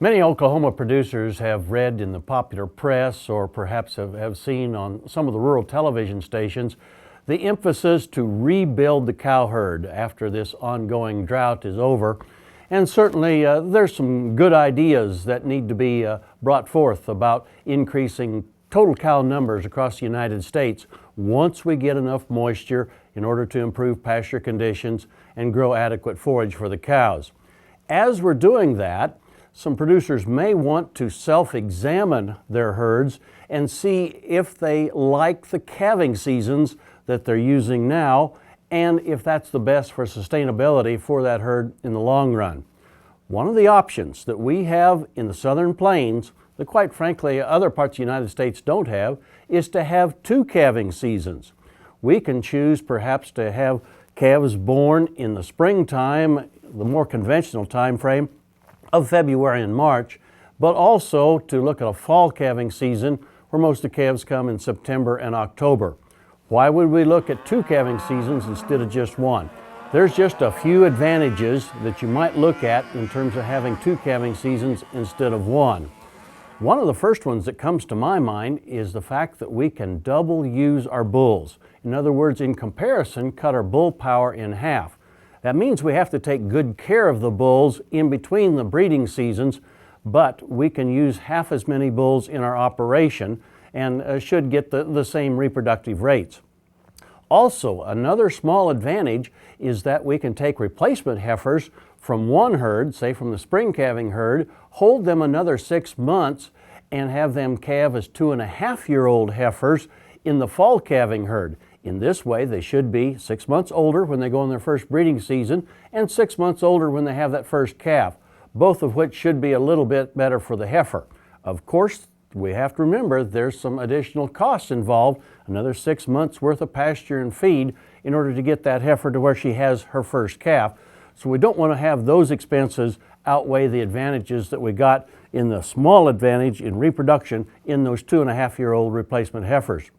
Many Oklahoma producers have read in the popular press or perhaps have seen on some of the rural television stations the emphasis to rebuild the cow herd after this ongoing drought is over. And certainly there's some good ideas that need to be brought forth about increasing total cow numbers across the United States once we get enough moisture in order to improve pasture conditions and grow adequate forage for the cows. As we're doing that, some producers may want to self-examine their herds and see if they like the calving seasons that they're using now and if that's the best for sustainability for that herd in the long run. One of the options that we have in the Southern Plains that quite frankly other parts of the United States don't have is to have 2 calving seasons. We can choose perhaps to have calves born in the springtime, the more conventional time frame of February and March, but also to look at a fall calving season where most of the calves come in September and October. Why would we look at 2 calving seasons instead of just 1? There's just a few advantages that you might look at in terms of having 2 calving seasons instead of 1. One of the first ones that comes to my mind is the fact that we can double use our bulls. In other words, in comparison, cut our bull power in half. That means we have to take good care of the bulls in between the breeding seasons, but we can use half as many bulls in our operation and should get the same reproductive rates. Also, another small advantage is that we can take replacement heifers from one herd, say from the spring calving herd, hold them another 6 months and have them calve as 2.5-year-old heifers in the fall calving herd. In this way, they should be 6 months older when they go in their first breeding season and 6 months older when they have that first calf, both of which should be a little bit better for the heifer. Of course, we have to remember there's some additional costs involved, another 6 months worth of pasture and feed in order to get that heifer to where she has her first calf. So we don't want to have those expenses outweigh the advantages that we got in the small advantage in reproduction in those 2.5-year-old replacement heifers.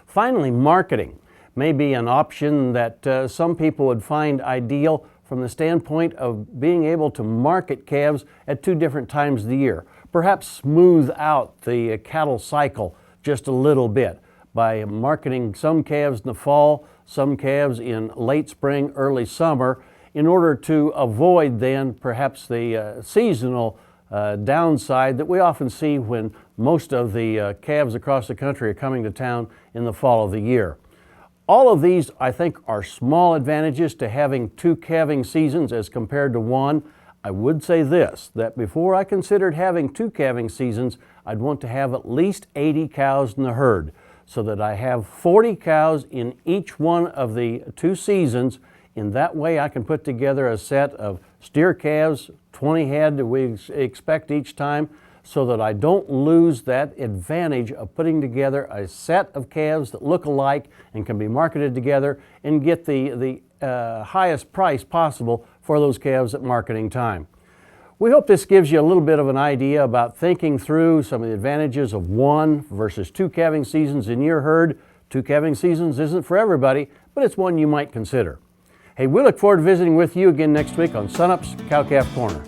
Finally, marketing may be an option that some people would find ideal from the standpoint of being able to market calves at 2 different times of the year. Perhaps smooth out the cattle cycle just a little bit by marketing some calves in the fall, some calves in late spring, early summer, in order to avoid then perhaps the seasonal downside that we often see when most of the calves across the country are coming to town in the fall of the year. All of these, I think, are small advantages to having 2 calving seasons as compared to 1. I would say this, that before I considered having 2 calving seasons, I'd want to have at least 80 cows in the herd so that I have 40 cows in each one of the 2 seasons. In that way, I can put together a set of steer calves, 20 head that we expect each time, so that I don't lose that advantage of putting together a set of calves that look alike and can be marketed together and get the highest price possible for those calves at marketing time. We hope this gives you a little bit of an idea about thinking through some of the advantages of 1 versus 2 calving seasons in your herd. 2 calving seasons isn't for everybody, but it's one you might consider. Hey, we look forward to visiting with you again next week on Sunup's Cow-Calf Corner.